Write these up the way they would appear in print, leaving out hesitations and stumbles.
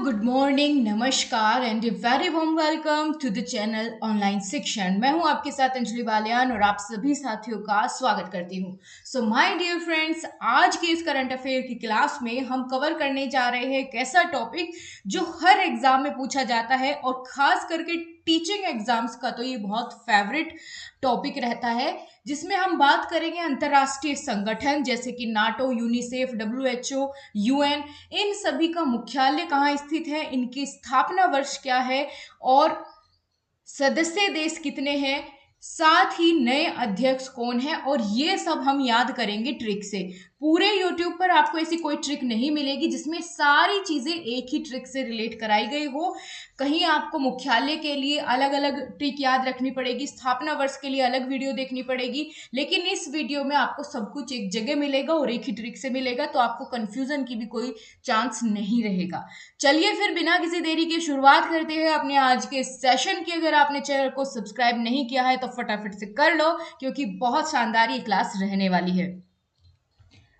Good morning, नमस्कार and very warm welcome to the channel online Shikshan. मैं हूं आपके साथ अंजलि बालियान और आप सभी साथियों का स्वागत करती हूं। सो माय डियर फ्रेंड्स, आज के इस करंट अफेयर की क्लास में हम कवर करने जा रहे हैं एक ऐसा टॉपिक जो हर एग्जाम में पूछा जाता है और खास करके टीचिंग एग्जाम्स का तो ये बहुत फेवरेट टॉपिक रहता है, जिसमें हम बात करेंगे अंतर्राष्ट्रीय संगठन जैसे कि नाटो, यूनिसेफ, WHO, UN, इन सभी का मुख्यालय कहाँ स्थित है, इनकी स्थापना वर्ष क्या है और सदस्य देश कितने हैं, साथ ही नए अध्यक्ष कौन है। और ये सब हम याद करेंगे ट्रिक से। पूरे YouTube पर आपको ऐसी कोई ट्रिक नहीं मिलेगी जिसमें सारी चीजें एक ही ट्रिक से रिलेट कराई गई हो। कहीं आपको मुख्यालय के लिए अलग अलग ट्रिक याद रखनी पड़ेगी, स्थापना वर्ष के लिए अलग वीडियो देखनी पड़ेगी, लेकिन इस वीडियो में आपको सब कुछ एक जगह मिलेगा और एक ही ट्रिक से मिलेगा, तो आपको कंफ्यूजन की भी कोई चांस नहीं रहेगा। चलिए फिर बिना किसी देरी के शुरुआत करते हैं अपने आज के सेशन की। अगर आपने चैनल को सब्सक्राइब नहीं किया है तो फटाफट से कर लो, क्योंकि बहुत शानदार ये क्लास रहने वाली है।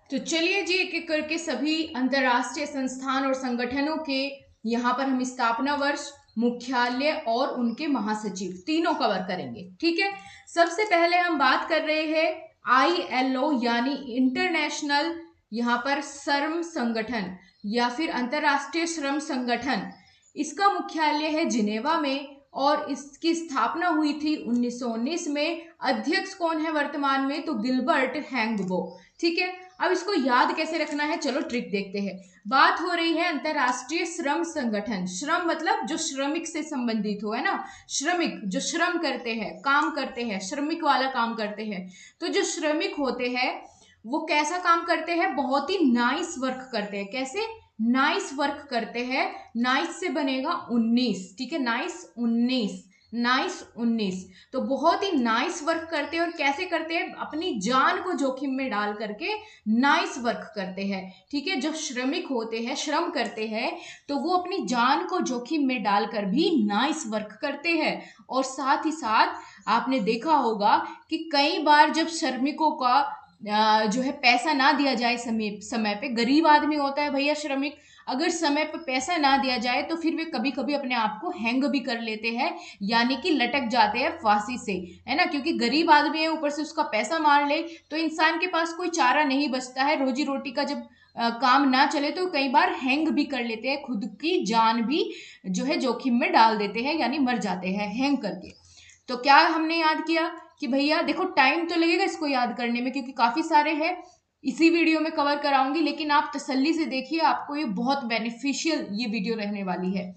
तो चलिए जी, एक एक करके सभी अंतरराष्ट्रीय संस्थान और संगठनों के यहाँ पर हम स्थापना वर्ष, मुख्यालय और उनके महासचिव तीनों कवर करेंगे। ठीक है, सबसे पहले हम बात कर रहे हैं ILO यानी इंटरनेशनल यहाँ पर श्रम संगठन या फिर अंतरराष्ट्रीय श्रम संगठन। इसका मुख्यालय है जिनेवा में और इसकी स्थापना हुई थी 1919 में। अध्यक्ष कौन है वर्तमान में, तो गिलबर्ट हैंगबो। ठीक है, अब इसको याद कैसे रखना है, चलो ट्रिक देखते हैं। बात हो रही है अंतरराष्ट्रीय श्रम संगठन। श्रम मतलब जो श्रमिक से संबंधित हो, है ना। श्रमिक जो श्रम करते हैं, काम करते हैं, श्रमिक वाला काम करते हैं। तो जो श्रमिक होते हैं वो कैसा काम करते हैं, बहुत ही नाइस वर्क करते हैं। कैसे नाइस वर्क करते हैं, नाइस से बनेगा 19। ठीक है, नाइस 19 तो बहुत ही नाइस वर्क करते हैं। और कैसे करते हैं, अपनी जान को जोखिम में डाल करके नाइस वर्क करते हैं। ठीक है, जो श्रमिक होते हैं, श्रम करते हैं, तो वो अपनी जान को जोखिम में डालकर भी नाइस वर्क करते हैं। और साथ ही साथ आपने देखा होगा कि कई बार जब श्रमिकों का जो है पैसा ना दिया जाए समय पे, गरीब आदमी होता है भैया श्रमिक, अगर समय पे पैसा ना दिया जाए तो फिर वे कभी कभी अपने आप को हैंग भी कर लेते हैं, यानी कि लटक जाते हैं फांसी से, है ना। क्योंकि गरीब आदमी है, ऊपर से उसका पैसा मार ले तो इंसान के पास कोई चारा नहीं बचता है। रोजी रोटी का जब काम ना चले तो कई बार हैंग भी कर लेते हैं, खुद की जान भी जो है जोखिम में डाल देते हैं, यानी मर जाते हैं हैंग करके। तो क्या हमने याद किया कि भैया देखो, टाइम तो लगेगा इसको याद करने में क्योंकि काफी सारे हैं, इसी वीडियो में कवर कराऊंगी, लेकिन आप तसल्ली से देखिए, आपको ये बहुत बेनिफिशियल ये वीडियो रहने वाली है।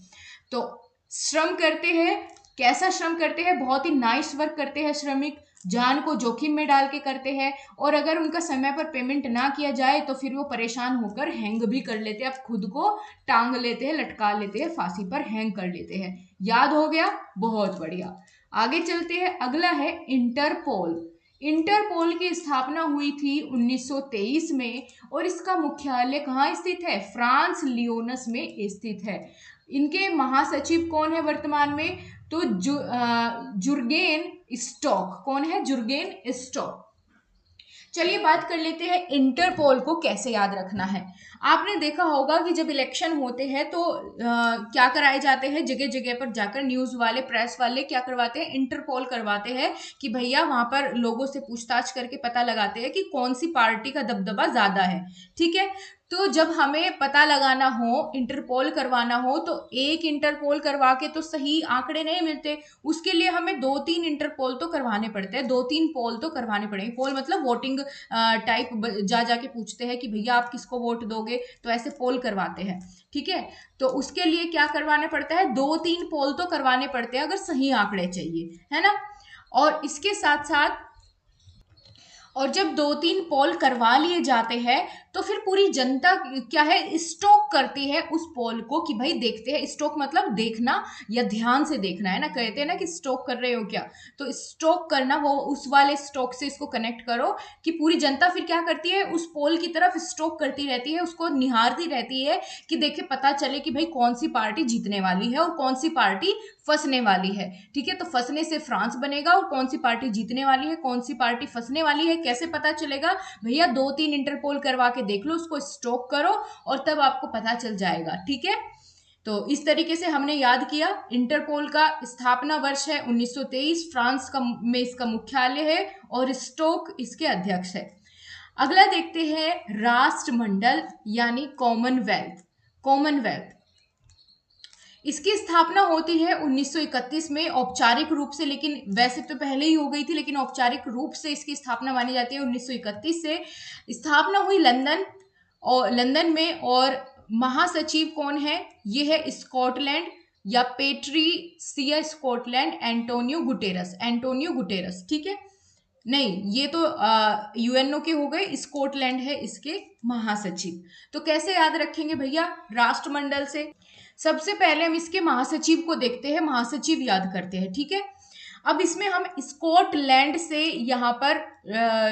तो श्रम करते हैं, कैसा श्रम करते हैं, बहुत ही नाइस वर्क करते हैं श्रमिक, जान को जोखिम में डाल के करते हैं। और अगर उनका समय पर पेमेंट ना किया जाए तो फिर वो परेशान होकर हैंग भी कर लेते हैं, अब खुद को टांग लेते हैं, लटका लेते हैं, फांसी पर हैंग कर लेते हैं। याद हो गया, बहुत बढ़िया। आगे चलते हैं, अगला है इंटरपोल। इंटरपोल की स्थापना हुई थी 1923 में और इसका मुख्यालय कहाँ स्थित है, फ्रांस लियोनस में स्थित है। इनके महासचिव कौन है वर्तमान में, तो जुर्गेन स्टॉक। कौन है, जुर्गेन स्टॉक। चलिए बात कर लेते हैं इंटरपोल को कैसे याद रखना है। आपने देखा होगा कि जब इलेक्शन होते हैं तो क्या कराए जाते हैं, जगह जगह पर जाकर न्यूज वाले, प्रेस वाले क्या करवाते हैं, इंटरपोल करवाते हैं कि भैया वहां पर लोगों से पूछताछ करके पता लगाते हैं कि कौन सी पार्टी का दबदबा ज्यादा है। ठीक है, तो जब हमें पता लगाना हो, इंटरपोल करवाना हो, तो एक इंटरपोल करवा के तो सही आंकड़े नहीं मिलते, उसके लिए हमें 2-3 इंटरपोल तो करवाने पड़ते हैं, 2-3 पोल तो करवाने पड़ेंगे। पोल मतलब वोटिंग टाइप, जा जाके पूछते हैं कि भैया आप किसको वोट दोगे, तो ऐसे पोल करवाते हैं। ठीक है, तो उसके लिए क्या करवाना पड़ता है, 2-3 पोल तो करवाने पड़ते हैं अगर सही आंकड़े चाहिए, है ना। और इसके साथ साथ, और जब 2-3 पोल करवा लिए जाते हैं तो फिर पूरी जनता क्या है, स्टॉक करती है उस पोल को कि भाई देखते हैं। स्टॉक मतलब देखना या ध्यान से देखना, है ना। कहते हैं ना कि स्टॉक कर रहे हो क्या, तो स्टॉक करना, वो उस वाले स्टॉक से इसको कनेक्ट करो कि पूरी जनता फिर क्या करती है, उस पोल की तरफ स्टॉक करती रहती है, उसको निहारती रहती है कि देखे, पता चले कि भाई कौन सी पार्टी जीतने वाली है और कौन सी पार्टी फंसने वाली है। ठीक है, तो फंसने से फ्रांस बनेगा और कौन सी पार्टी जीतने वाली है, कौन सी पार्टी फंसने वाली है, कैसे पता चलेगा भैया, 2-3 इंटरपोल करवा के देख लो, उसको स्टॉक करो और तब आपको पता चल जाएगा। ठीक है, तो इस तरीके से हमने याद किया। इंटरपोल का स्थापना वर्ष है 1923, फ्रांस का में इसका मुख्यालय है और स्टोक इसके अध्यक्ष है। अगला देखते हैं राष्ट्रमंडल यानी कॉमनवेल्थ। कॉमनवेल्थ इसकी स्थापना होती है 1931 में औपचारिक रूप से, लेकिन वैसे तो पहले ही हो गई थी, लेकिन औपचारिक रूप से इसकी स्थापना मानी जाती है 1931 से। स्थापना हुई लंदन में, और महासचिव कौन है? ये है स्कॉटलैंड या पेट्रिसिया स्कॉटलैंड, एंटोनियो गुटेरस। ठीक है, नहीं ये तो यूएनओ के हो गए, स्कॉटलैंड है इसके महासचिव। तो कैसे याद रखेंगे भैया राष्ट्रमंडल से? सबसे पहले हम इसके महासचिव को देखते हैं, महासचिव याद करते हैं। ठीक है, अब इसमें हम स्कॉटलैंड से यहाँ पर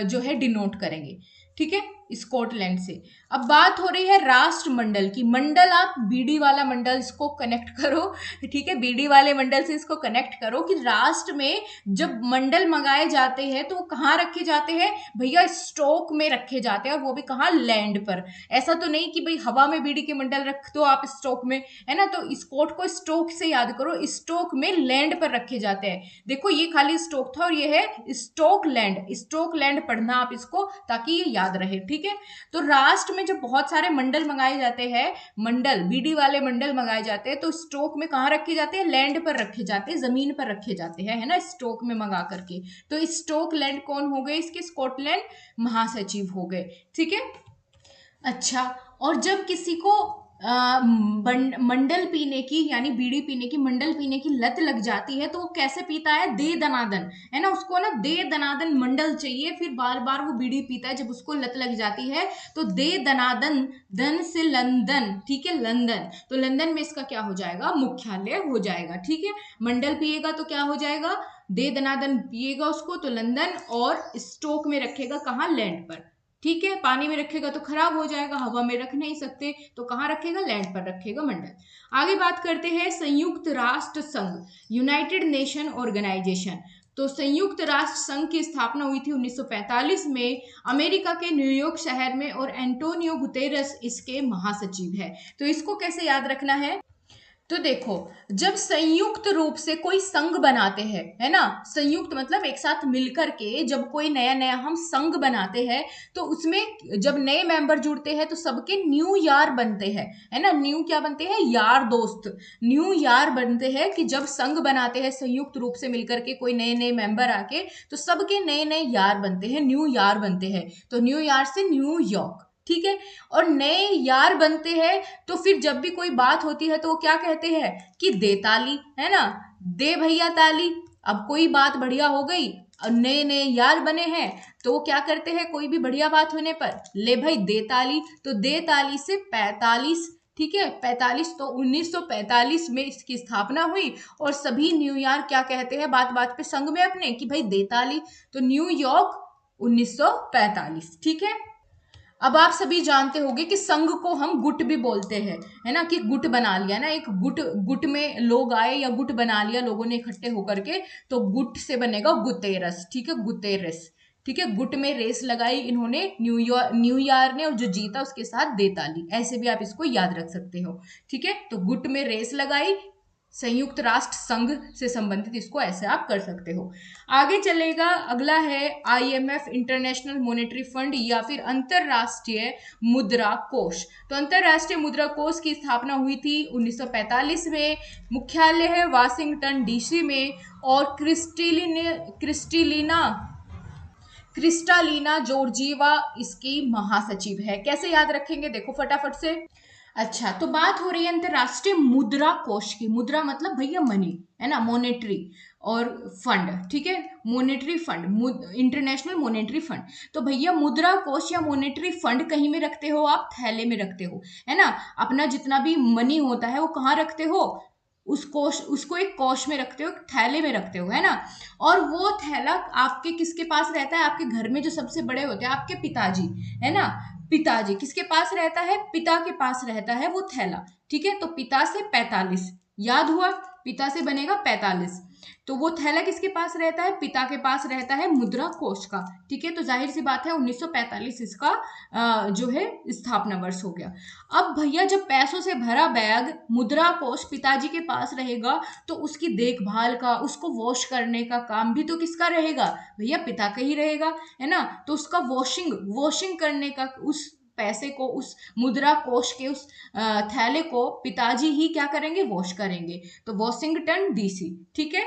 जो है डिनोट करेंगे। ठीक है, स्कॉटलैंड से। अब बात हो रही है राष्ट्रमंडल की। मंडल आप बीडी वाला मंडल इसको कनेक्ट करो। ठीक है, बीडी वाले मंडल से इसको कनेक्ट करो कि राष्ट्र में जब मंडल मंगाए जाते हैं तो वो कहाँ रखे जाते हैं भैया? स्टॉक में रखे जाते हैं, और वो भी कहाँ? लैंड पर। ऐसा तो नहीं कि भाई हवा में बीडी के मंडल रख दो आप स्टॉक में, है ना। तो स्कॉट को स्टॉक से याद करो, स्टॉक में लैंड पर रखे जाते हैं। देखो ये खाली स्टॉक था और ये है स्टॉक लैंड पढ़ना आप इसको, ताकि ये याद रहे। ठीक है, तो राष्ट्र में जब बहुत सारे मंडल मंगाए जाते हैं, मंडल बीडी वाले मंडल मंगाए जाते हैं, तो स्टॉक में कहाँ रखे जाते हैं? लैंड पर रखे जाते हैं, जमीन पर रखे जाते हैं, है ना, स्टॉक में मंगा करके। तो स्टॉक लैंड कौन हो गए इसके? स्कॉटलैंड महासचिव हो गए। ठीक है, अच्छा, और जब किसी को मंडल पीने की यानी बीड़ी पीने की, मंडल पीने की लत लग जाती है, तो वो कैसे पीता है? दे दनादन, है ना, उसको ना दे दनादन मंडल चाहिए, फिर बार बार वो बीड़ी पीता है जब उसको लत लग जाती है। तो दे दनादन, धन से लंदन, ठीक है, लंदन, तो लंदन में इसका क्या हो जाएगा? मुख्यालय हो जाएगा। ठीक है, मंडल पिएगा तो क्या हो जाएगा? दे दनादन पिएगा उसको तो लंदन, और स्टॉक में रखेगा कहाँ? लैंड पर। ठीक है, पानी में रखेगा तो खराब हो जाएगा, हवा में रख नहीं सकते, तो कहाँ रखेगा? लैंड पर रखेगा मंडल। आगे बात करते हैं संयुक्त राष्ट्र संघ, यूनाइटेड नेशन ऑर्गेनाइजेशन। तो संयुक्त राष्ट्र संघ की स्थापना हुई थी 1945 में अमेरिका के न्यूयॉर्क शहर में, और एंटोनियो गुतेरस इसके महासचिव है। तो इसको कैसे याद रखना है? तो देखो, जब संयुक्त रूप से कोई संघ बनाते हैं, है ना, संयुक्त मतलब एक साथ मिलकर के जब कोई नया हम संघ बनाते हैं, तो उसमें जब नए मेंबर जुड़ते हैं तो सबके न्यू यार बनते हैं, है ना। न्यू क्या बनते हैं? यार दोस्त, न्यू यार बनते हैं। कि जब संघ बनाते हैं संयुक्त रूप से मिलकर के कोई नए मेंबर आके, तो सबके नए यार बनते हैं, न्यू यार बनते हैं। तो न्यू यार से न्यूयॉर्क। ठीक है, और नए यार बनते हैं, तो फिर जब भी कोई बात होती है तो वो क्या कहते हैं कि दे ताली, है ना, दे भैया ताली। अब कोई बात बढ़िया हो गई और नए यार बने हैं, तो वो क्या करते हैं? कोई भी बढ़िया बात होने पर ले भाई दे ताली। तो दे ताली से 45, ठीक है, 45, तो 1945 में इसकी स्थापना हुई, और सभी न्यूयॉर्क क्या कहते हैं बात बात पे संघ में अपने कि भाई दे ताली। तो न्यूयॉर्क 1945। ठीक है, अब आप सभी जानते होंगे कि संघ को हम गुट भी बोलते हैं, है ना, कि गुट बना लिया ना, एक गुट में लोग आए या गुट बना लिया लोगों ने इकट्ठे होकर के, तो गुट से बनेगा गुतेरस। ठीक है, गुतेरस। ठीक है, गुट में रेस लगाई इन्होंने, न्यूयॉर्क ने, और जो जीता उसके साथ दे ताली। ऐसे भी आप इसको याद रख सकते हो। ठीक है, तो गुट में रेस लगाई, संयुक्त राष्ट्र संघ से संबंधित, इसको ऐसे आप कर सकते हो। आगे चलेगा, अगला है आईएमएफ, इंटरनेशनल मॉनेटरी फंड, या फिर अंतरराष्ट्रीय मुद्रा कोष। तो अंतरराष्ट्रीय मुद्रा कोष की स्थापना हुई थी 1945 में, मुख्यालय है वाशिंगटन डीसी में, और क्रिस्टालिना जॉर्जिवा इसकी महासचिव है। कैसे याद रखेंगे देखो फटाफट से। अच्छा, तो बात हो रही है अंतरराष्ट्रीय मुद्रा कोष की। मुद्रा मतलब भैया मनी, है ना, मॉनेटरी, और फंड, ठीक है, monetary fund, international monetary fund. तो भैया मुद्रा कोष या मॉनेटरी फंड कहीं में रखते हो आप? थैले में रखते हो, है ना। अपना जितना भी मनी होता है वो कहाँ रखते हो? उसको एक कोष में रखते हो, थैले में रखते हो, है ना। और वो थैला आपके किसके पास रहता है? आपके घर में जो सबसे बड़े होते हैं आपके पिताजी, है ना। पिताजी किसके पास रहता है? पिता के पास रहता है वो थैला। ठीक है, तो पिता से 45, याद हुआ, पिता से बनेगा 45। तो वो थैला किसके पास रहता है? पिता के पास रहता है, मुद्रा कोष का। ठीक है, तो जाहिर सी बात है 1945 इसका जो है स्थापना वर्ष हो गया। अब भैया जब पैसों से भरा बैग मुद्रा कोष पिताजी के पास रहेगा तो उसकी देखभाल का, उसको वॉश करने का काम भी तो किसका रहेगा? भैया पिता का ही रहेगा, है ना। तो उसका वॉशिंग करने का, उस पैसे को, उस मुद्रा कोष के उस थैले को पिताजी ही क्या करेंगे? वॉश करेंगे। तो वॉशिंगटन डीसी। ठीक है,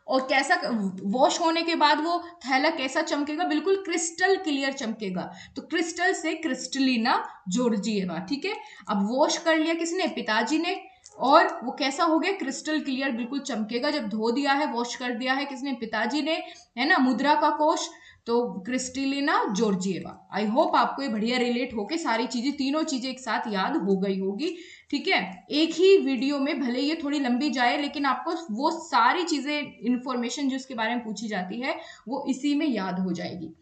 और कैसा वॉश होने के बाद वो थैला कैसा चमकेगा? बिल्कुल क्रिस्टल क्लियर चमकेगा। तो क्रिस्टल से क्रिस्टलिना जॉर्जिएवा। ठीक है, अब वॉश कर लिया किसने? पिताजी ने, और वो कैसा हो गया? क्रिस्टल क्लियर, बिल्कुल चमकेगा। जब धो दिया है, वॉश कर दिया है किसने? पिताजी ने, है ना, मुद्रा का कोष, तो क्रिस्टलिना जॉर्जिएवा। आई होप आपको ये बढ़िया रिलेट होके सारी चीजें, तीनों चीजें एक साथ याद हो गई होगी। ठीक है, एक ही वीडियो में भले ये थोड़ी लंबी जाए लेकिन आपको वो सारी चीजें, इंफॉर्मेशन जो इसके बारे में पूछी जाती है वो इसी में याद हो जाएगी।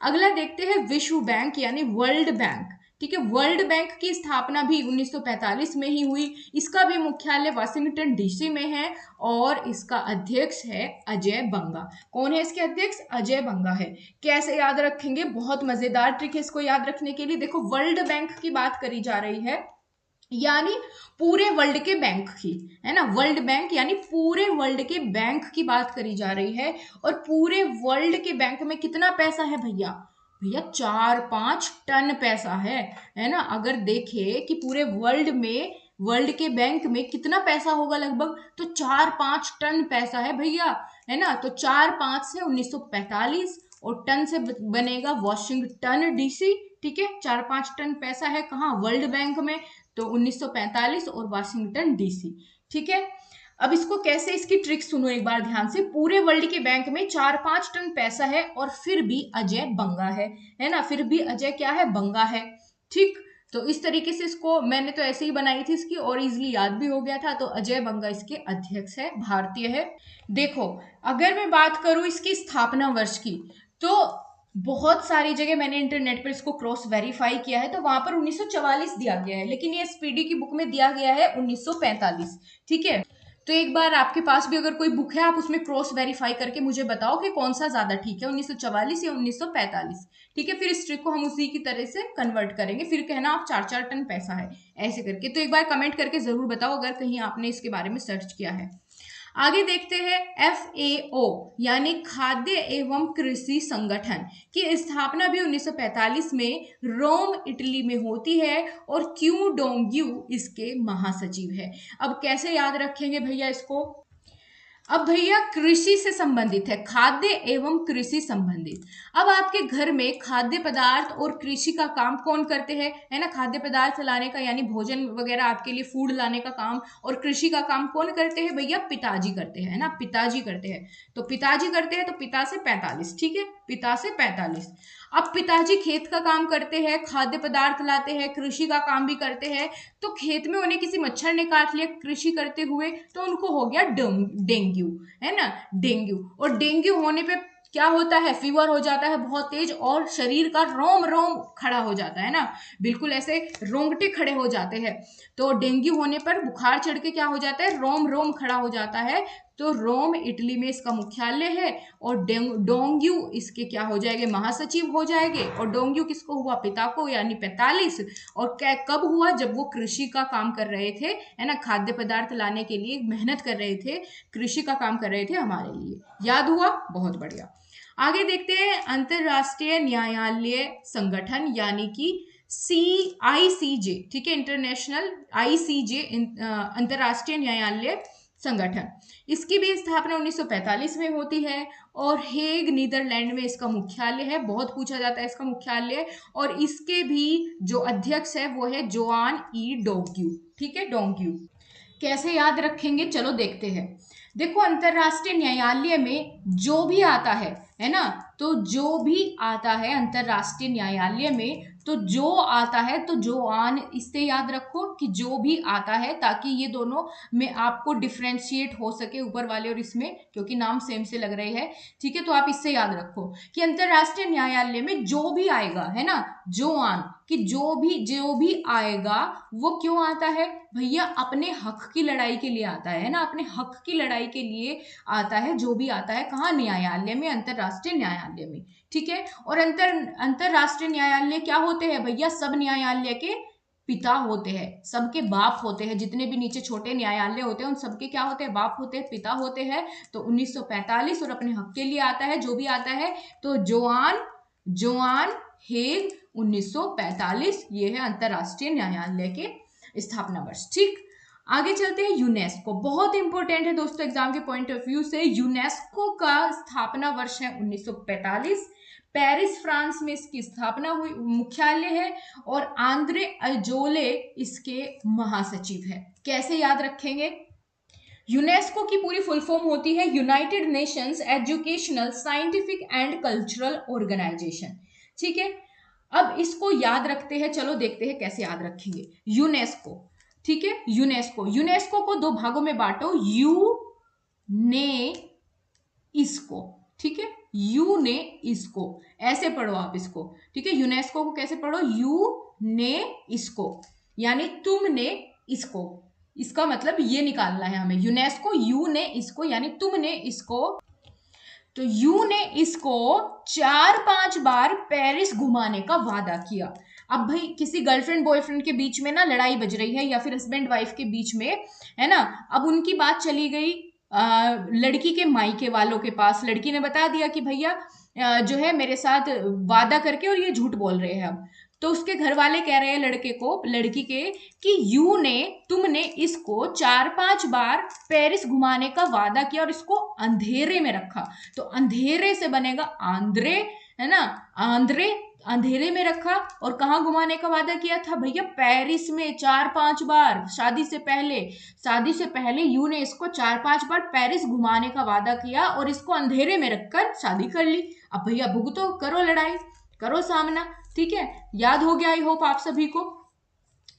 अगला देखते हैं विश्व बैंक यानी वर्ल्ड बैंक। ठीक है, वर्ल्ड बैंक की स्थापना भी 1945 में ही हुई। इसका भी मुख्यालय वाशिंगटन डीसी में है और इसका अध्यक्ष है अजय बंगा। कौन है इसके अध्यक्ष? अजय बंगा है। कैसे याद रखेंगे? बहुत मजेदार ट्रिक है इसको याद रखने के लिए। देखो, वर्ल्ड बैंक की बात करी जा रही है, यानी पूरे वर्ल्ड के बैंक की, है ना। वर्ल्ड बैंक यानी पूरे वर्ल्ड के बैंक की बात करी जा रही है। और पूरे वर्ल्ड के बैंक में कितना पैसा है भैया? भैया 4-5 टन पैसा है ना। अगर देखे कि पूरे वर्ल्ड में, वर्ल्ड के बैंक में कितना पैसा होगा लगभग, तो 4-5 टन पैसा है भैया, है ना। तो 4-5 से 1945 और टन से बनेगा वॉशिंगटन डीसी। ठीक है, 4-5 टन पैसा है कहाँ? वर्ल्ड बैंक में। तो 1945 और वाशिंगटन डीसी। ठीक है, अब इसको कैसे, इसकी ट्रिक सुनो एक बार ध्यान से। पूरे वर्ल्ड के बैंक में 4-5 टन पैसा है और फिर भी अजय बंगा है ना। फिर भी अजय क्या है? बंगा है। ठीक, तो इस तरीके से इसको मैंने तो ऐसे ही बनाई थी इसकी, और इजिली याद भी हो गया था। तो अजय बंगा इसके अध्यक्ष है, भारतीय है। देखो, अगर मैं बात करूं इसकी स्थापना वर्ष की, तो बहुत सारी जगह मैंने इंटरनेट पर इसको क्रॉस वेरीफाई किया है, तो वहां पर 1944 दिया गया है, लेकिन ये एसपीडी की बुक में दिया गया है 1945। ठीक है, तो एक बार आपके पास भी अगर कोई बुक है, आप उसमें क्रॉस वेरीफाई करके मुझे बताओ कि कौन सा ज्यादा ठीक है, 1944 या 1945। ठीक है, फिर इस ट्रिक को हम उसी की तरह से कन्वर्ट करेंगे। फिर कहना आप 4-4 टन पैसा है ऐसे करके। तो एक बार कमेंट करके जरूर बताओ अगर कहीं आपने इसके बारे में सर्च किया है। आगे देखते हैं FAO यानी खाद्य एवं कृषि संगठन की स्थापना भी 1945 में रोम इटली में होती है और क्यू डोंग्यू इसके महासचिव है। अब कैसे याद रखेंगे भैया इसको? अब भैया कृषि से संबंधित है, खाद्य एवं कृषि संबंधित। अब आपके घर में खाद्य पदार्थ और कृषि का काम कौन करते हैं, है ना। खाद्य पदार्थ लाने का यानी भोजन वगैरह आपके लिए फूड लाने का काम, और कृषि का काम कौन करते हैं भैया? पिताजी करते हैं ना, पिताजी करते हैं। तो पिताजी करते हैं, तो पिता से 45। ठीक है, पिता से 45। अब पिताजी खेत का काम करते हैं, खाद्य पदार्थ लाते हैं, कृषि का काम भी करते हैं। तो खेत में उन्हें किसी मच्छर ने काट लिया कृषि करते हुए, तो उनको हो गया डेंगू, है ना, डेंगू। और डेंगू होने पे क्या होता है? फीवर हो जाता है बहुत तेज, और शरीर का रोम रोम खड़ा हो जाता है ना, बिल्कुल ऐसे रोंगटे खड़े हो जाते हैं। तो डेंगू होने पर बुखार चढ़ के क्या हो जाता है? रोम रोम खड़ा हो जाता है। तो रोम इटली में इसका मुख्यालय है, और डोंग्यू इसके क्या हो जाएंगे? महासचिव हो जाएंगे। और डोंग्यू किसको हुआ? पिता को, यानी 45। और क्या कब हुआ? जब वो कृषि का काम कर रहे थे, है ना, खाद्य पदार्थ लाने के लिए मेहनत कर रहे थे, कृषि का काम कर रहे थे हमारे लिए। याद हुआ? बहुत बढ़िया। आगे देखते हैं अंतरराष्ट्रीय न्यायालय संगठन यानी कि ICJ। ठीक है, इंटरनेशनल ICJ अंतरराष्ट्रीय न्यायालय संगठन। इसकी भी स्थापना 1945 में होती है और हेग नीदरलैंड में इसका मुख्यालय है। बहुत पूछा जाता है इसका मुख्यालय। और इसके भी जो अध्यक्ष है वो है जोआन ई डोंग्यू। ठीक है, डोंग्यू। कैसे याद रखेंगे? चलो देखते हैं। देखो, अंतरराष्ट्रीय न्यायालय में जो भी आता है ना, तो जो भी आता है अंतरराष्ट्रीय न्यायालय में, तो जो आता है तो जोआन, इससे याद रखो कि जो भी आता है, ताकि ये दोनों में आपको डिफ्रेंशिएट हो सके, ऊपर वाले और इसमें, क्योंकि नाम सेम से लग रहे हैं। ठीक है, तो आप इससे याद रखो कि अंतरराष्ट्रीय न्यायालय में जो भी आएगा, है ना, जोआन, कि जो भी आएगा वो क्यों आता है भैया, अपने हक की लड़ाई के लिए आता है ना, अपने हक की लड़ाई के लिए आता है। जो भी आता है कहाँ, न्यायालय में, अंतरराष्ट्रीय न्यायालय में, ठीक है। और अंतरराष्ट्रीय न्यायालय क्या होते हैं भैया, सब न्यायालय के पिता होते हैं, सबके बाप होते हैं। जितने भी नीचे छोटे न्यायालय होते हैं उन सबके क्या होते हैं, बाप होते हैं, पिता होते हैं। तो 1945 और अपने हक के लिए आता है जो भी आता है। तो जोआन हेग 1945, ये है अंतरराष्ट्रीय न्यायालय के स्थापना वर्ष। ठीक, आगे चलते हैं। यूनेस्को बहुत इंपॉर्टेंट है दोस्तों एग्जाम के पॉइंट ऑफ व्यू से। यूनेस्को का स्थापना वर्ष है 1945। पेरिस फ्रांस में इसकी स्थापना हुई, मुख्यालय है, और आंद्रे अजोले इसके महासचिव है। कैसे याद रखेंगे, यूनेस्को की पूरी फुल फॉर्म होती है United Nations educational, scientific and cultural organisation. ठीक है, अब इसको याद रखते हैं, चलो देखते हैं कैसे याद रखेंगे यूनेस्को। ठीक है, यूनेस्को को दो भागों में बांटो, यू ने इसको, ठीक है, यू ने इसको, ऐसे पढ़ो आप इसको। ठीक है, यूनेस्को को कैसे पढ़ो, यू ने इसको, यानी तुमने इसको, इसका मतलब ये निकालना है हमें, यूनेस्को यू ने इसको यानी तुमने इसको। तो यू ने इसको 4-5 बार पेरिस घुमाने का वादा किया। अब भाई किसी गर्लफ्रेंड बॉयफ्रेंड के बीच में ना लड़ाई बज रही है, या फिर हस्बैंड वाइफ के बीच में, है ना। अब उनकी बात चली गई लड़की के मायके वालों के पास। लड़की ने बता दिया कि भैया जो है मेरे साथ वादा करके और ये झूठ बोल रहे हैं। अब तो उसके घर वाले कह रहे हैं लड़के को, लड़की के, कि तुमने इसको 4-5 बार पेरिस घुमाने का वादा किया और इसको अंधेरे में रखा। तो अंधेरे से बनेगा आंद्रे, है ना, आंद्रे, अंधेरे में रखा। और कहाँ घुमाने का वादा किया था भैया, पेरिस में 4-5 बार। शादी से पहले यू ने इसको 4-5 बार पेरिस घुमाने का वादा किया और इसको अंधेरे में रखकर शादी कर ली। अब भैया भुगतो, करो लड़ाई, करो सामना। ठीक है, याद हो गया आई होप आप सभी को।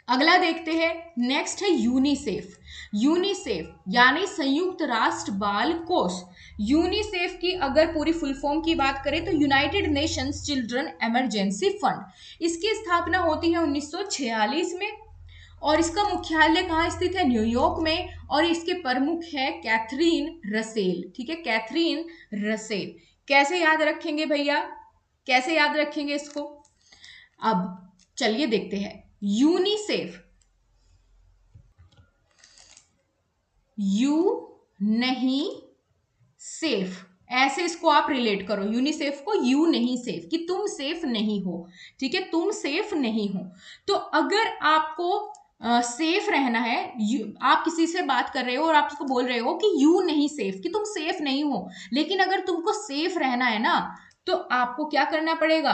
अगला देखते हैं, नेक्स्ट है यूनिसेफ। यूनिसेफ यानी संयुक्त राष्ट्र बाल कोष। यूनिसेफ की अगर पूरी फुल फॉर्म की बात करें तो United Nations children emergency fund. इसकी स्थापना होती है 1946 में, और इसका मुख्यालय कहाँ स्थित है, न्यूयॉर्क में, और इसके प्रमुख है कैथरीन रसेल। ठीक है, कैथरीन रसेल। कैसे याद रखेंगे भैया, कैसे याद रखेंगे इसको, अब चलिए देखते हैं। यूनिसेफ, यू नहीं सेफ, ऐसे इसको आप रिलेट करो। यूनिसेफ को यू नहीं सेफ, कि तुम सेफ नहीं हो। ठीक है, तुम सेफ नहीं हो। तो अगर आपको सेफ रहना है, आप किसी से बात कर रहे हो और आप उसको बोल रहे हो कि यू नहीं सेफ, कि तुम सेफ नहीं हो, लेकिन अगर तुमको सेफ रहना है ना तो आपको क्या करना पड़ेगा,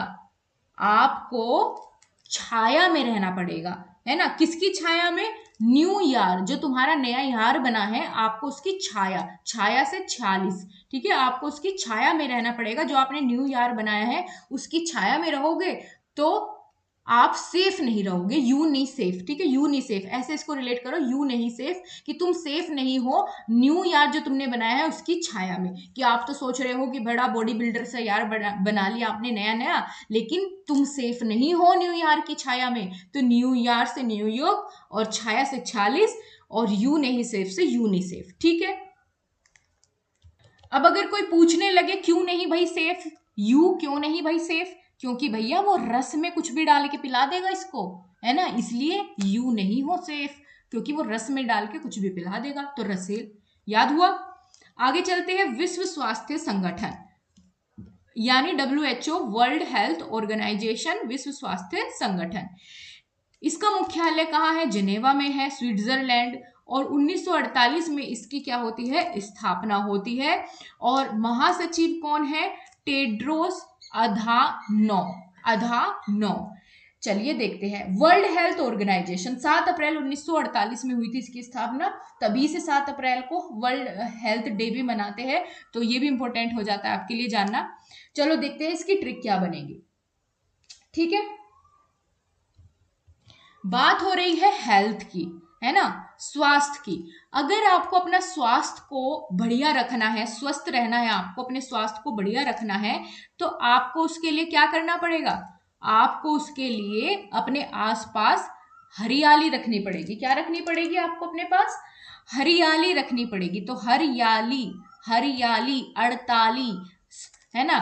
आपको छाया में रहना पड़ेगा, है ना। किसकी छाया में, न्यू यार, जो तुम्हारा नया यार बना है, आपको उसकी छाया से 46, ठीक है, आपको उसकी छाया में रहना पड़ेगा। जो आपने न्यू यार बनाया है उसकी छाया में रहोगे तो आप सेफ नहीं रहोगे, यू नहीं सेफ। ठीक है, यू नहीं सेफ, ऐसे इसको रिलेट करो, यू नहीं सेफ, कि तुम सेफ नहीं हो न्यू यार जो तुमने बनाया है उसकी छाया में। कि आप तो सोच रहे हो कि बड़ा बॉडी बिल्डर से यार बना लिया आपने नया, लेकिन तुम सेफ नहीं हो न्यू यार की छाया में। तो न्यू यार से न्यूयॉर्क, और छाया से 46, और यू नहीं सेफ से यू नहीं सेफ। ठीक है, अब अगर कोई पूछने लगे क्यों नहीं भाई सेफ, यू क्यों नहीं भाई सेफ, क्योंकि भैया वो रस में कुछ भी डाल के पिला देगा इसको, है ना, इसलिए यू नहीं हो सेफ, क्योंकि वो रस में डाल के कुछ भी पिला देगा। तो रसेल, याद हुआ। आगे चलते हैं, विश्व स्वास्थ्य संगठन यानी WHO, वर्ल्ड हेल्थ ऑर्गेनाइजेशन, विश्व स्वास्थ्य संगठन। इसका मुख्यालय कहाँ है, जिनेवा में है, स्विट्जरलैंड। और 1948 में इसकी क्या होती है, स्थापना होती है। और महासचिव कौन है, टेड्रोस अधानोम। चलिए देखते हैं, वर्ल्ड हेल्थ ऑर्गेनाइजेशन 7 अप्रैल 1948 में हुई थी इसकी स्थापना। तभी से 7 अप्रैल को वर्ल्ड हेल्थ डे भी मनाते हैं, तो ये भी इंपॉर्टेंट हो जाता है आपके लिए जानना। चलो देखते हैं इसकी ट्रिक क्या बनेगी। ठीक है, बात हो रही है हेल्थ की, है ना, स्वास्थ्य की। अगर आपको अपना स्वास्थ्य को बढ़िया रखना है, स्वस्थ रहना है, आपको अपने स्वास्थ्य को बढ़िया रखना है, तो आपको उसके लिए क्या करना पड़ेगा, आपको उसके लिए अपने आसपास हरियाली रखनी पड़ेगी। क्या रखनी पड़ेगी आपको अपने पास? हरियाली रखनी पड़ेगी। तो हरियाली, हरियाली 48 है ना,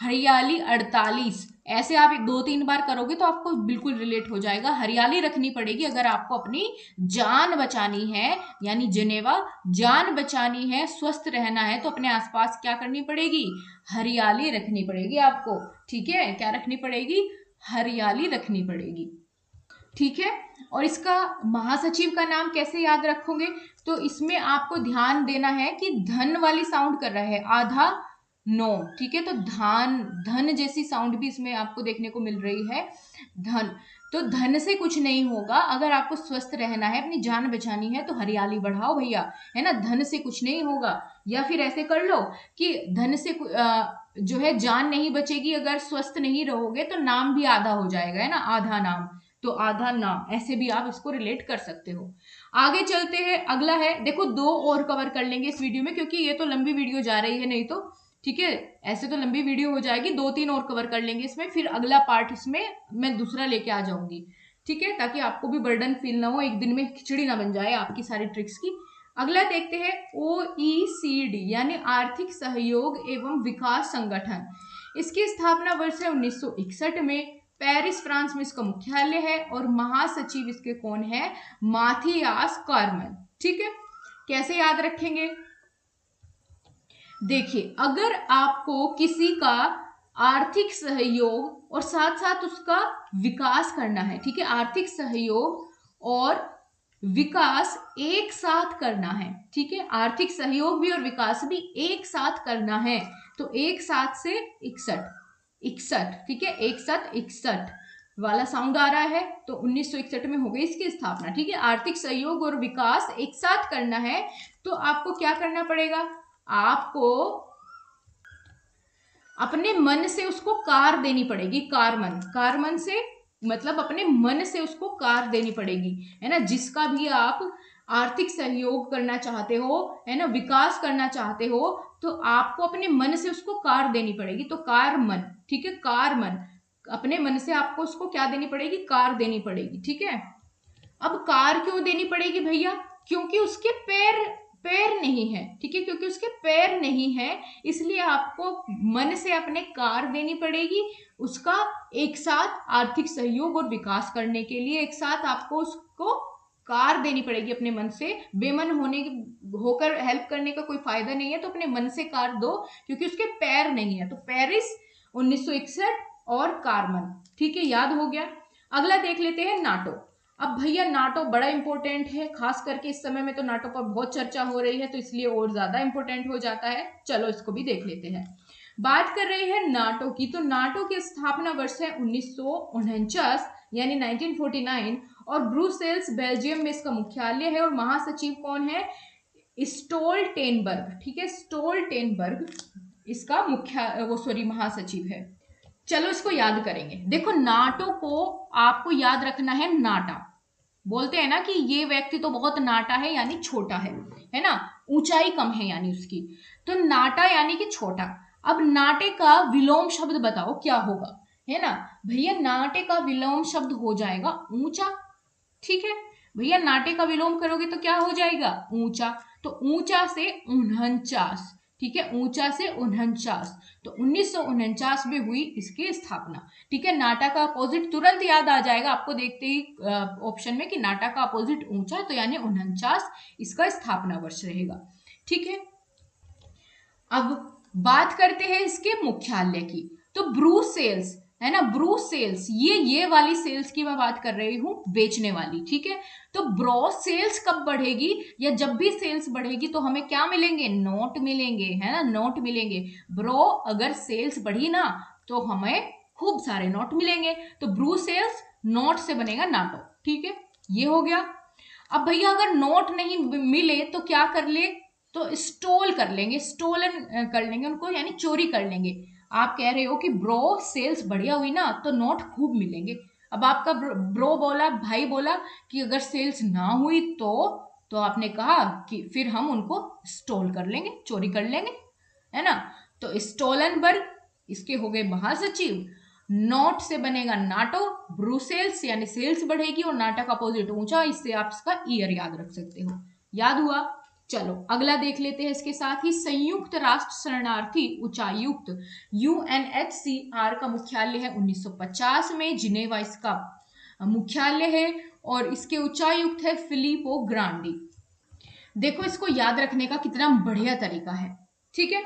हरियाली 48 ऐसे आप 2-3 बार करोगे तो आपको बिल्कुल रिलेट हो जाएगा। हरियाली रखनी पड़ेगी अगर आपको अपनी जान बचानी है, यानी जनेवा जान बचानी है, स्वस्थ रहना है, तो अपने आसपास क्या करनी पड़ेगी? हरियाली रखनी पड़ेगी आपको। ठीक है, क्या रखनी पड़ेगी? हरियाली रखनी पड़ेगी। ठीक है, और इसका महासचिव का नाम कैसे याद रखोगे? तो इसमें आपको ध्यान देना है कि धन वाली साउंड कर रहा है, आधा नो। ठीक है, तो धन जैसी साउंड भी इसमें आपको देखने को मिल रही है, धन। तो धन से कुछ नहीं होगा। अगर आपको स्वस्थ रहना है, अपनी जान बचानी है, तो हरियाली बढ़ाओ भैया, है ना। धन से कुछ नहीं होगा। या फिर ऐसे कर लो कि धन से जो है जान नहीं बचेगी, अगर स्वस्थ नहीं रहोगे तो नाम भी आधा हो जाएगा, है ना, आधा नाम। तो आधा नाम, ऐसे भी आप इसको रिलेट कर सकते हो। आगे चलते हैं, अगला है, देखो 2 और कवर कर लेंगे इस वीडियो में, क्योंकि ये तो लंबी वीडियो जा रही है नहीं तो। ठीक है, ऐसे तो लंबी वीडियो हो जाएगी, 2-3 और कवर कर लेंगे इसमें, फिर अगला पार्ट इसमें मैं दूसरा लेके आ जाऊंगी। ठीक है, ताकि आपको भी बर्डन फील ना हो, एक दिन में खिचड़ी ना बन जाए आपकी सारी ट्रिक्स की। अगला देखते हैं OECD, यानी आर्थिक सहयोग एवं विकास संगठन। इसकी स्थापना वर्ष है 1961 में। पेरिस फ्रांस में इसका मुख्यालय है और महासचिव इसके कौन है? Mathias Karman. ठीक है, कैसे याद रखेंगे? देखिए, अगर आपको किसी का आर्थिक सहयोग और साथ साथ उसका विकास करना है, ठीक है, आर्थिक सहयोग और विकास एक साथ करना है, ठीक है, आर्थिक सहयोग भी और विकास भी एक साथ करना है, तो एक साथ से 61, ठीक है, एक साथ 61 वाला साउंड आ रहा है, तो 1961 में हो गई इसकी स्थापना। ठीक है, आर्थिक सहयोग और विकास एक साथ करना है, तो आपको क्या करना पड़ेगा? आपको अपने मन से उसको कार देनी पड़ेगी। कारमन से मतलब अपने मन से उसको कार देनी पड़ेगी, है ना। जिसका भी आप आर्थिक सहयोग करना चाहते हो, है ना, विकास करना चाहते हो, तो आपको अपने मन से उसको कार देनी पड़ेगी। तो कारमन, ठीक है, कारमन, अपने मन से आपको उसको क्या देनी पड़ेगी? कार देनी पड़ेगी। ठीक है, अब कार क्यों देनी पड़ेगी भैया? क्योंकि उसके पैर नहीं है, ठीक है, क्योंकि उसके पैर नहीं है, इसलिए आपको मन से अपने कार देनी पड़ेगी। उसका एक साथ आर्थिक सहयोग और विकास करने के लिए एक साथ आपको उसको कार देनी पड़ेगी अपने मन से। बेमन होकर हेल्प करने का कोई फायदा नहीं है, तो अपने मन से कार दो, क्योंकि उसके पैर नहीं है। तो पेरिस 1961 और कार्मन। ठीक है, याद हो गया। अगला देख लेते हैं, नाटो। अब भैया नाटो बड़ा इंपॉर्टेंट है, खास करके इस समय में तो नाटो पर बहुत चर्चा हो रही है, तो इसलिए और ज्यादा इंपॉर्टेंट हो जाता है। चलो इसको भी देख लेते हैं। बात कर रहे हैं नाटो की, तो नाटो की स्थापना वर्ष है 1949 यानी 1949, और ब्रुसेल्स बेल्जियम में इसका मुख्यालय है, और महासचिव कौन है? स्टोल्टेनबर्ग। ठीक है, स्टोल्टेनबर्ग इसका महासचिव है। चलो इसको याद करेंगे। देखो, नाटो को आपको याद रखना है, नाटा बोलते हैं ना कि ये व्यक्ति तो बहुत नाटा है, यानी छोटा है ना, ऊंचाई कम है यानी उसकी, तो नाटा यानी कि छोटा। अब नाटे का विलोम शब्द बताओ क्या होगा, है ना भैया? नाटे का विलोम शब्द हो जाएगा ऊंचा। ठीक है भैया, नाटे का विलोम करोगे तो क्या हो जाएगा? ऊंचा। तो ऊंचा से 49, ठीक है, ऊंचा से 49, तो 1949 में हुई इसकी स्थापना। ठीक है, नाटा का अपोजिट तुरंत याद आ जाएगा आपको देखते ही ऑप्शन में कि नाटा का अपोजिट ऊंचा, तो यानी 49 इसका स्थापना वर्ष रहेगा। ठीक है, अब बात करते हैं इसके मुख्यालय की। तो ब्रुसेल्स, है ना, ब्रुसेल्स, ये वाली सेल्स की मैं बात कर रही हूँ, बेचने वाली। ठीक है, तो ब्रो सेल्स कब बढ़ेगी, या जब भी सेल्स बढ़ेगी तो हमें क्या मिलेंगे? नोट मिलेंगे, है ना, नोट मिलेंगे। ब्रो अगर सेल्स बढ़ी ना तो हमें खूब सारे नोट मिलेंगे, तो ब्रू सेल्स नोट से बनेगा नाटो। ठीक है, ये हो गया। अब भैया अगर नोट नहीं मिले तो क्या कर ले? तो स्टोल कर लेंगे, स्टोलन कर लेंगे उनको, यानी चोरी कर लेंगे। आप कह रहे हो कि ब्रो सेल्स बढ़िया हुई ना तो नोट खूब मिलेंगे। अब आपका ब्रो बोला, भाई बोला कि अगर सेल्स ना हुई तो आपने कहा कि फिर हम उनको स्टोल कर लेंगे, चोरी कर लेंगे, है ना। तो स्टोलनबर्ग इसके हो गए महासचिव। नॉट से बनेगा नाटो, ब्रुसेल्स यानी सेल्स बढ़ेगी और नाटा का अपोजिट ऊंचा, इससे आप इसका ईयर याद रख सकते हो। याद हुआ? चलो अगला देख लेते हैं। इसके साथ ही संयुक्त राष्ट्र शरणार्थी उच्चायुक्त UNHCR का मुख्यालय है 1950 में, जिनेवा इसका मुख्यालय है और इसके उच्चायुक्त है फिलिपो ग्रांडी। देखो इसको याद रखने का कितना बढ़िया तरीका है, ठीक है।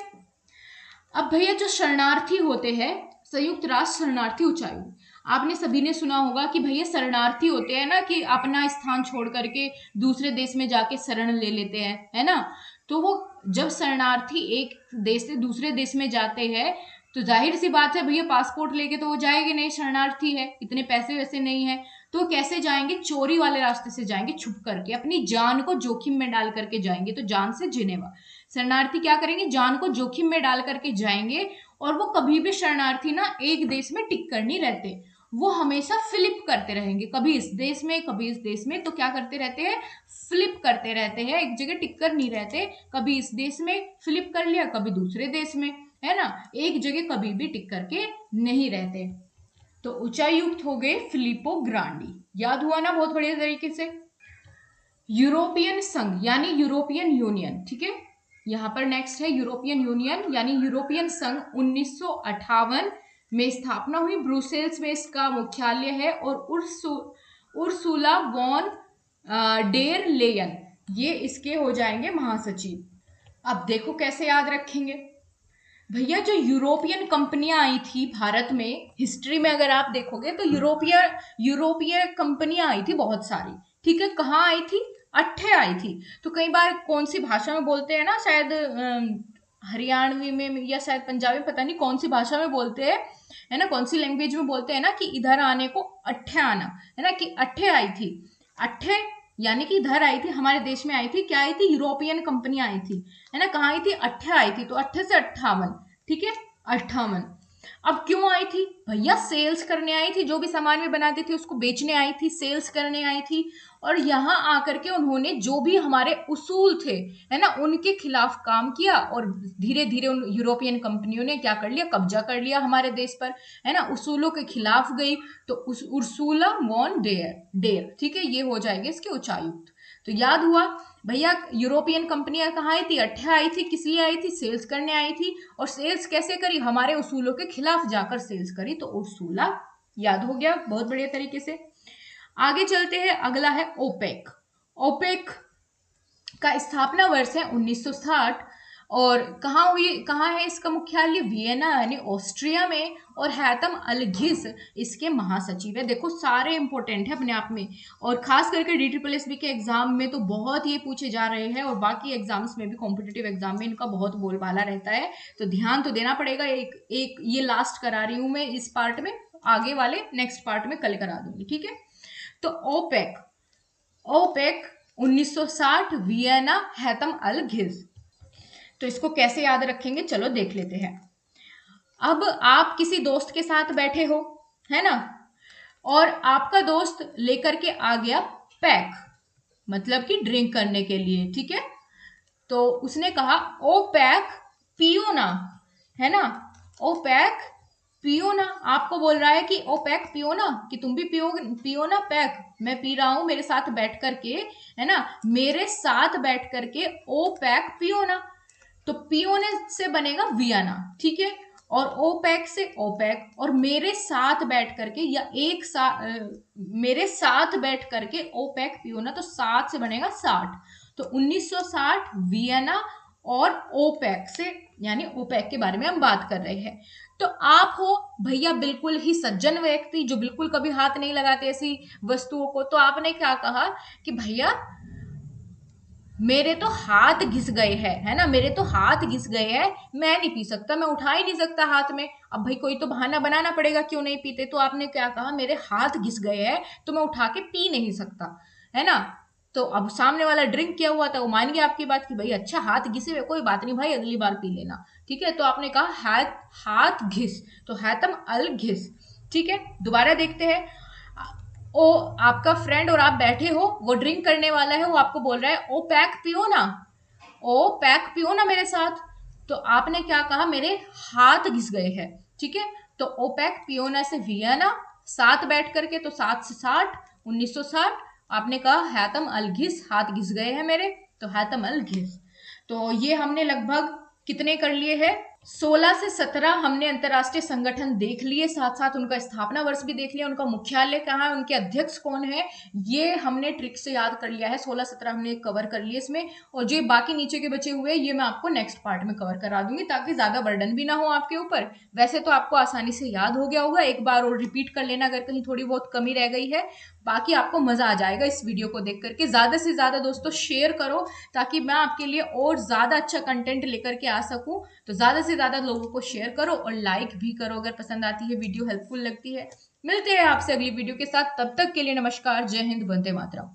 अब भैया जो शरणार्थी होते हैं, संयुक्त राष्ट्र शरणार्थी उच्चायुक्त, आपने सभी ने सुना होगा कि भैया शरणार्थी होते हैं ना कि अपना स्थान छोड़ करके दूसरे देश में जाके शरण ले लेते हैं, है ना। तो वो जब शरणार्थी एक देश से दूसरे देश में जाते हैं तो जाहिर सी बात है भैया पासपोर्ट लेके तो वो जाएंगे नहीं, शरणार्थी है, इतने पैसे वैसे नहीं है, तो कैसे जाएंगे? चोरी वाले रास्ते से जाएंगे, छुप करके अपनी जान को जोखिम में डाल करके जाएंगे। तो जान से जिनेवा शरणार्थी क्या करेंगे? जान को जोखिम में डाल करके जाएंगे और वो कभी भी शरणार्थी ना एक देश में टिक कर नहीं रहते, वो हमेशा फ्लिप करते रहेंगे, कभी इस देश में कभी इस देश में। तो क्या करते रहते हैं? फ्लिप करते रहते हैं, एक जगह टिक कर नहीं रहते, कभी इस देश में फ्लिप कर लिया कभी दूसरे देश में, है ना, एक जगह कभी भी टिक करके नहीं रहते। तो उच्चायुक्त हो गए फिलिपो ग्रांडी। याद हुआ ना बहुत बढ़िया तरीके से। यूरोपियन संघ यानी यूरोपियन यूनियन, ठीक है। यहां पर नेक्स्ट है यूरोपियन यूनियन यानी यूरोपियन संघ 1958 में स्थापना हुई, ब्रुसेल्स में इसका मुख्यालय है और उर्सुला वॉन डेर लेयन ये इसके हो जाएंगे महासचिव। अब देखो कैसे याद रखेंगे भैया, जो यूरोपियन कंपनियां आई थी भारत में, हिस्ट्री में अगर आप देखोगे तो यूरोपीय कंपनियां आई थी बहुत सारी, ठीक है। कहाँ आई थी? अट्ठे आई थी। तो कई बार कौन सी भाषा में बोलते हैं ना, शायद हरियाणवी में या शायद पंजाबी, पता नहीं कौन सी भाषा में बोलते हैं, है ना, कौन सी लैंग्वेज में बोलते हैं ना कि इधर आने को अट्ठे आना, है ना, कि अट्ठे आई थी। अट्ठे यानी कि इधर आई थी, हमारे देश में आई थी, क्या आई थी? यूरोपियन कंपनियां आई थी, है ना। कहाँ आई थी? अट्ठे आई थी, तो अट्ठे से 58, ठीक है, 58। अब क्यों आई थी भैया? सेल्स करने आई थी, जो भी सामान में बनाती थी उसको बेचने आई थी, सेल्स करने आई थी। और यहाँ आकर के उन्होंने जो भी हमारे उसूल थे, है ना, उनके खिलाफ काम किया और धीरे धीरे उन यूरोपियन कंपनियों ने क्या कर लिया? कब्जा कर लिया हमारे देश पर, है ना, उसूलों के खिलाफ गई। तो उस उर्सुला वॉन डेर, ठीक है, ये हो जाएंगे इसके उच्चायुक्त। तो याद हुआ भैया, यूरोपियन कंपनियां कहाँ आई थी? अट्ठे आई थी। किस लिए आई थी? सेल्स करने आई थी। और सेल्स कैसे करी? हमारे उसूलों के खिलाफ जाकर सेल्स करी, तो उर्सुला। याद हो गया बहुत बढ़िया तरीके से। आगे चलते हैं, अगला है ओपेक। ओपेक का स्थापना वर्ष है 1960 और कहाँ हुई? कहाँ है इसका मुख्यालय? वियना यानी ऑस्ट्रिया में, और हैतम अलघिस इसके महासचिव है। देखो सारे इंपॉर्टेंट है अपने आप में, और खास करके DSSB के एग्जाम में तो बहुत ये पूछे जा रहे हैं, और बाकी एग्जाम्स में भी, कॉम्पिटिटिव एग्जाम में इनका बहुत बोलबाला रहता है, तो ध्यान तो देना पड़ेगा। एक ये लास्ट करा रही हूं मैं इस पार्ट में, आगे वाले नेक्स्ट पार्ट में कल करा दूंगी, ठीक है। तो ओपेक 1960 वियना हैतम अलघिस। तो इसको कैसे याद रखेंगे? चलो देख लेते हैं। अब आप किसी दोस्त के साथ बैठे हो, है ना, और आपका दोस्त लेकर के आ गया पैक, मतलब कि ड्रिंक करने के लिए, ठीक है। तो उसने कहा ओ पैक पियो ना, है ना, ओ पैक पियो ना। आपको बोल रहा है कि ओ पैक पियो ना, कि तुम भी पियो ना पैक, मैं पी रहा हूं मेरे साथ बैठ करके, है ना, मेरे साथ बैठ करके ओ पैक पियो ना। तो पियोने से बनेगा वियना, ठीक है, और ओपेक से ओपेक, और मेरे साथ बैठ करके या एक साथ, मेरे साथ बैठ करके ओपेक पियोना, तो साथ से बनेगा 60। तो 1960 वियना और ओपेक से, यानी ओपेक के बारे में हम बात कर रहे हैं। तो आप हो भैया बिल्कुल ही सज्जन व्यक्ति जो बिल्कुल कभी हाथ नहीं लगाते ऐसी वस्तुओं को, तो आपने क्या कहा कि भैया मेरे तो हाथ घिस गए हैं, है ना, मेरे तो हाथ घिस गए हैं, मैं नहीं पी सकता, मैं उठा ही नहीं सकता हाथ में। अब भाई कोई तो बहाना बनाना पड़ेगा क्यों नहीं पीते, तो आपने क्या कहा? मेरे हाथ घिस गए हैं तो मैं उठा के पी नहीं सकता, है ना। तो अब सामने वाला ड्रिंक किया हुआ था, वो मान गया आपकी बात कि भाई अच्छा हाथ घिसे हुए, कोई बात नहीं भाई अगली बार पी लेना, ठीक है। तो आपने कहा हाथ घिस, तो हैतम अल घिस, ठीक है। दोबारा देखते हैं, ओ आपका फ्रेंड और आप बैठे हो, वो ड्रिंक करने वाला है, वो आपको बोल रहा है ओ पैक पियो ना, ओ पैक पियो ना मेरे साथ। तो आपने क्या कहा? मेरे हाथ घिस गए हैं, ठीक है। तो ओपेक, पियोना से वियना, 7 बैठ करके, तो 7 से 60, 1960। आपने कहा हैतम अल घिस, हाथ घिस गए हैं मेरे, तो हैतम अल घिस। तो ये हमने लगभग कितने कर लिए हैं, 16 से 17 हमने अंतरराष्ट्रीय संगठन देख लिए, साथ साथ उनका स्थापना वर्ष भी देख लिया, उनका मुख्यालय कहाँ है, उनके अध्यक्ष कौन है, ये हमने ट्रिक से याद कर लिया है। 16-17 हमने कवर कर लिए इसमें, और जो बाकी नीचे के बचे हुए ये मैं आपको नेक्स्ट पार्ट में कवर करा दूंगी, ताकि ज्यादा बर्डन भी ना हो आपके ऊपर। वैसे तो आपको आसानी से याद हो गया होगा, एक बार और रिपीट कर लेना अगर कहीं थोड़ी बहुत कमी रह गई है। बाकी आपको मजा आ जाएगा इस वीडियो को देख करके। ज्यादा से ज्यादा दोस्तों शेयर करो, ताकि मैं आपके लिए और ज्यादा अच्छा कंटेंट लेकर के आ सकूं। तो ज्यादा से ज्यादा लोगों को शेयर करो और लाइक भी करो अगर पसंद आती है, वीडियो हेल्पफुल लगती है। मिलते हैं आपसे अगली वीडियो के साथ, तब तक के लिए नमस्कार, जय हिंद, वंदे मातरम।